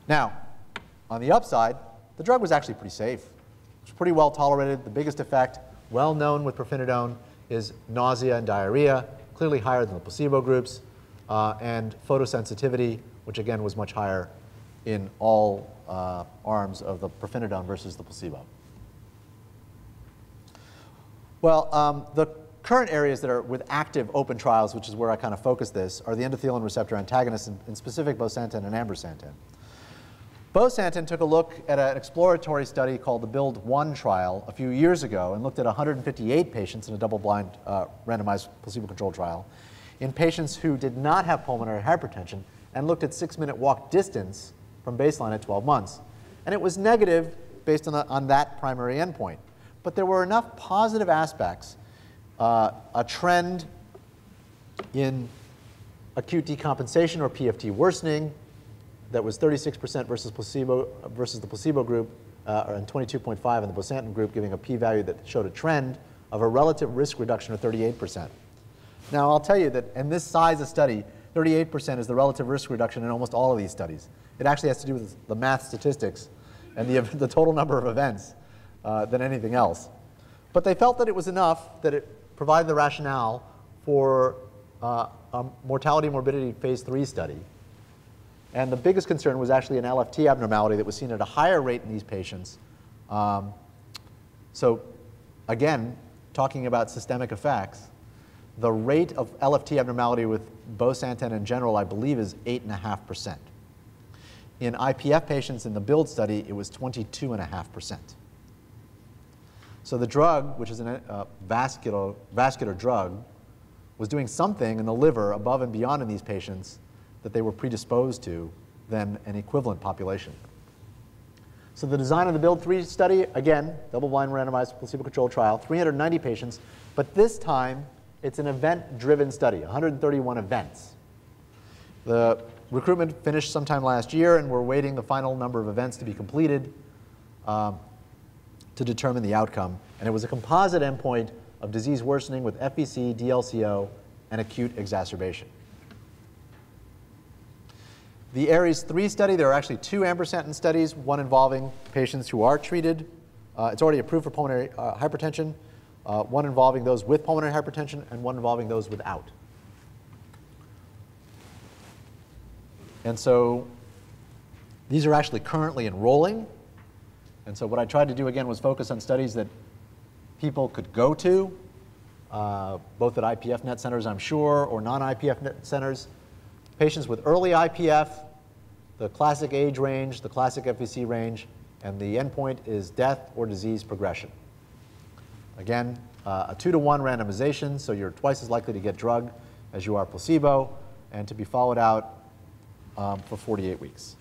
Now, on the upside, the drug was actually pretty safe. It was pretty well tolerated. The biggest effect, well known with pirfenidone, is nausea and diarrhea, clearly higher than the placebo groups, and photosensitivity, which again was much higher in all arms of the pirfenidone versus the placebo. Well, the current areas that are with active open trials, which is where I kind of focus this, are the endothelin receptor antagonists, in specific bosentan and ambrisentan. Bosentan took a look at an exploratory study called the BUILD-1 trial a few years ago and looked at 158 patients in a double-blind randomized placebo-controlled trial in patients who did not have pulmonary hypertension and looked at 6-minute walk distance from baseline at 12 months. And it was negative based on that primary endpoint. But there were enough positive aspects, a trend in acute decompensation or PFT worsening that was 36% versus the placebo group, and 22.5 in the bosentan group, giving a p-value that showed a trend of a relative risk reduction of 38%. Now, I'll tell you that in this size of study, 38% is the relative risk reduction in almost all of these studies. It actually has to do with the math statistics and the total number of events than anything else. But they felt that it was enough, that it provided the rationale for a mortality and morbidity phase 3 study. And the biggest concern was actually an LFT abnormality that was seen at a higher rate in these patients. So again, talking about systemic effects, the rate of LFT abnormality with bosentan in general, I believe, is 8.5%. In IPF patients in the BUILD study, it was 22.5%. So the drug, which is a vascular drug, was doing something in the liver above and beyond in these patients that they were predisposed to than an equivalent population. So the design of the BUILD-3 study, again, double-blind randomized placebo-controlled trial, 390 patients, but this time it's an event-driven study, 131 events. The recruitment finished sometime last year, and we're waiting the final number of events to be completed to determine the outcome. And it was a composite endpoint of disease worsening with FVC, DLCO, and acute exacerbation. The ARES 3 study, there are actually 2 ambrisentan studies, one involving patients who are treated. It's already approved for pulmonary hypertension, one involving those with pulmonary hypertension, and one involving those without. And so these are actually currently enrolling. And so what I tried to do, again, was focus on studies that people could go to, both at IPF net centers, I'm sure, or non-IPF net centers. Patients with early IPF, the classic age range, the classic FVC range, and the endpoint is death or disease progression. Again, a 2-to-1 randomization, so you're twice as likely to get drug as you are placebo, and to be followed out for 48 weeks.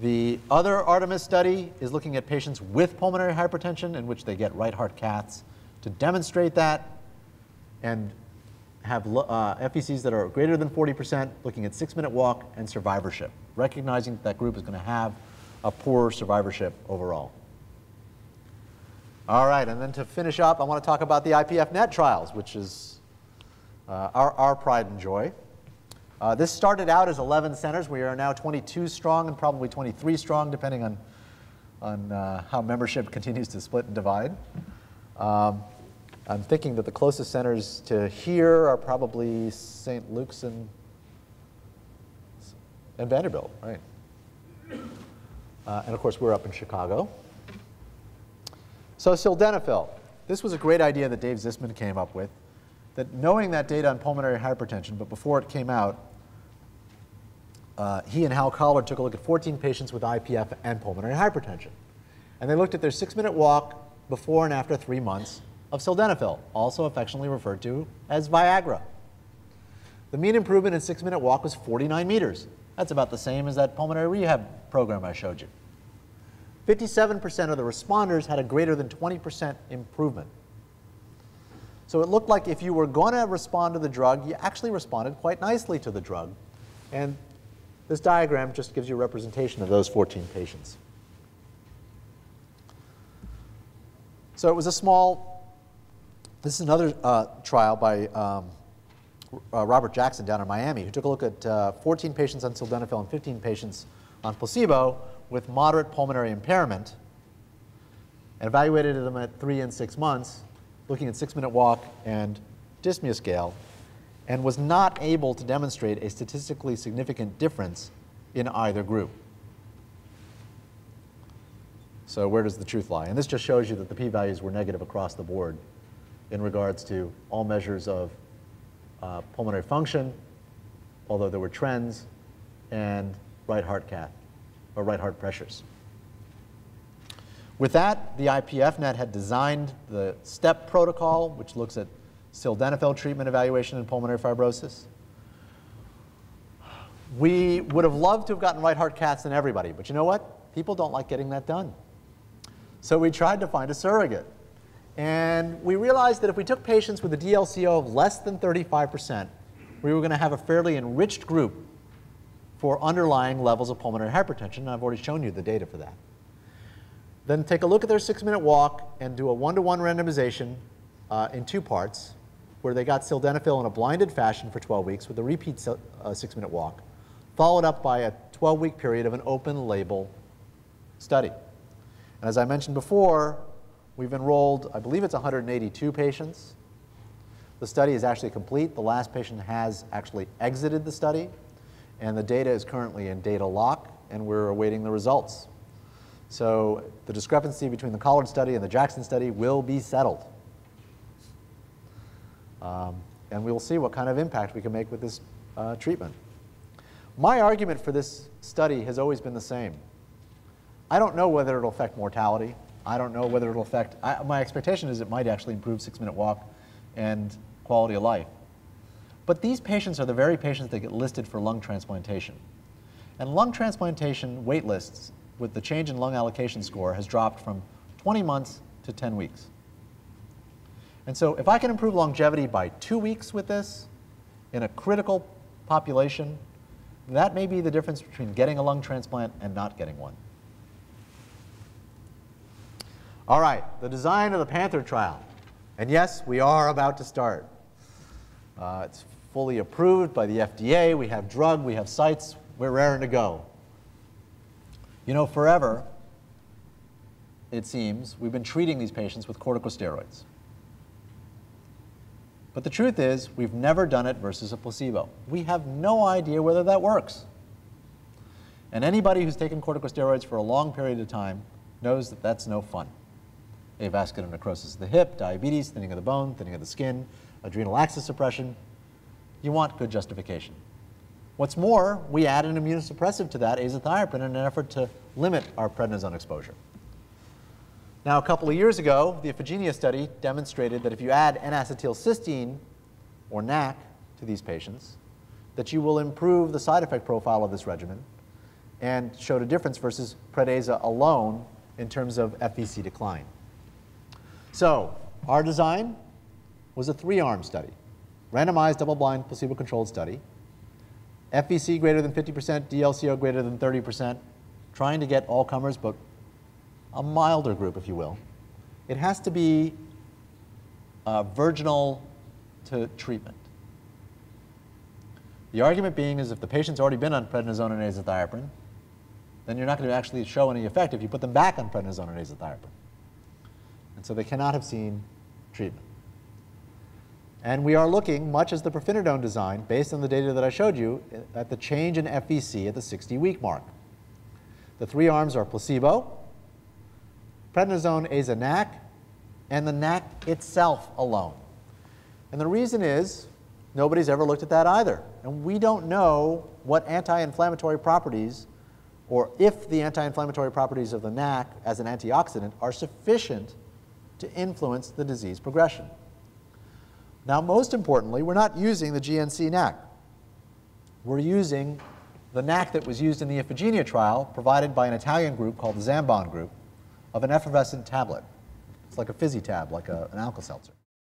The other Artemis study is looking at patients with pulmonary hypertension, in which they get right heart caths to demonstrate that, and have FVCs that are greater than 40%, looking at 6-minute walk and survivorship, recognizing that group is going to have a poor survivorship overall. All right, and then to finish up, I want to talk about the IPF net trials, which is our pride and joy. This started out as 11 centers. We are now 22 strong and probably 23 strong, depending on how membership continues to split and divide. I'm thinking that the closest centers to here are probably St. Luke's and Vanderbilt, right? And of course, we're up in Chicago. So sildenafil. This was a great idea that Dave Zisman came up with, that knowing that data on pulmonary hypertension, but before it came out, he and Hal Collard took a look at 14 patients with IPF and pulmonary hypertension. And they looked at their 6-minute walk before and after 3 months of sildenafil, also affectionately referred to as Viagra. The mean improvement in 6-minute walk was 49 meters. That's about the same as that pulmonary rehab program I showed you. 57% of the responders had a greater than 20% improvement. So it looked like if you were going to respond to the drug, you actually responded quite nicely to the drug. And this diagram just gives you a representation of those 14 patients. So it was a small, this is another trial by Robert Jackson down in Miami, who took a look at 14 patients on sildenafil and 15 patients on placebo with moderate pulmonary impairment and evaluated them at 3 and 6 months, looking at 6-minute walk and dyspnea scale, and was not able to demonstrate a statistically significant difference in either group. So where does the truth lie? And this just shows you that the p-values were negative across the board in regards to all measures of pulmonary function, although there were trends, and right heart cath, or right heart pressures. With that, the IPF net had designed the STEP protocol, which looks at sildenafil treatment evaluation in pulmonary fibrosis. We would have loved to have gotten right heart caths in everybody, but you know what? People don't like getting that done. So we tried to find a surrogate. And we realized that if we took patients with a DLCO of less than 35%, we were going to have a fairly enriched group for underlying levels of pulmonary hypertension, and I've already shown you the data for that. Then take a look at their 6-minute walk and do a 1-to-1 randomization in 2 parts, where they got sildenafil in a blinded fashion for 12 weeks with a repeat 6-minute walk, followed up by a 12-week period of an open-label study. And as I mentioned before, we've enrolled, I believe it's 182 patients. The study is actually complete. The last patient has actually exited the study, and the data is currently in data lock, and we're awaiting the results. So the discrepancy between the Collard study and the Jackson study will be settled. And we'll see what kind of impact we can make with this treatment. My argument for this study has always been the same. I don't know whether it'll affect mortality. I don't know whether it'll affect, my expectation is it might actually improve 6-minute walk and quality of life. But these patients are the very patients that get listed for lung transplantation. And lung transplantation wait lists with the change in lung allocation score has dropped from 20 months to 10 weeks. And so if I can improve longevity by 2 weeks with this in a critical population, that may be the difference between getting a lung transplant and not getting one. All right, the design of the Panther trial. And yes, we are about to start. It's fully approved by the FDA. We have drug, we have sites, we're raring to go. You know, forever, it seems, we've been treating these patients with corticosteroids. But the truth is, we've never done it versus a placebo. We have no idea whether that works. And anybody who's taken corticosteroids for a long period of time knows that that's no fun. Avascular necrosis of the hip, diabetes, thinning of the bone, thinning of the skin, adrenal axis suppression. You want good justification. What's more, we add an immunosuppressive to that, azathioprine, in an effort to limit our prednisone exposure. Now, a couple of years ago, the Iphigenia study demonstrated that if you add N-acetylcysteine, or NAC, to these patients, that you will improve the side effect profile of this regimen, and showed a difference versus Pradaza alone in terms of FVC decline. So our design was a 3-arm study, randomized, double-blind, placebo-controlled study, FVC greater than 50%, DLCO greater than 30%, trying to get all comers, but a milder group, if you will. It has to be virginal to treatment. The argument being is if the patient's already been on prednisone and azathioprine, then you're not going to actually show any effect if you put them back on prednisone and azathioprine. And so they cannot have seen treatment. And we are looking, much as the pirfenidone design, based on the data that I showed you, at the change in FVC at the 60-week mark. The 3 arms are placebo, prednisone, aza, NAC, and the NAC itself alone. And the reason is nobody's ever looked at that either. And we don't know what anti-inflammatory properties, or if the anti-inflammatory properties of the NAC as an antioxidant are sufficient to influence the disease progression. Now, most importantly, we're not using the GNC NAC. We're using the NAC that was used in the Iphigenia trial, provided by an Italian group called the Zambon group, of an effervescent tablet. It's like a fizzy tab, like an Alka-Seltzer.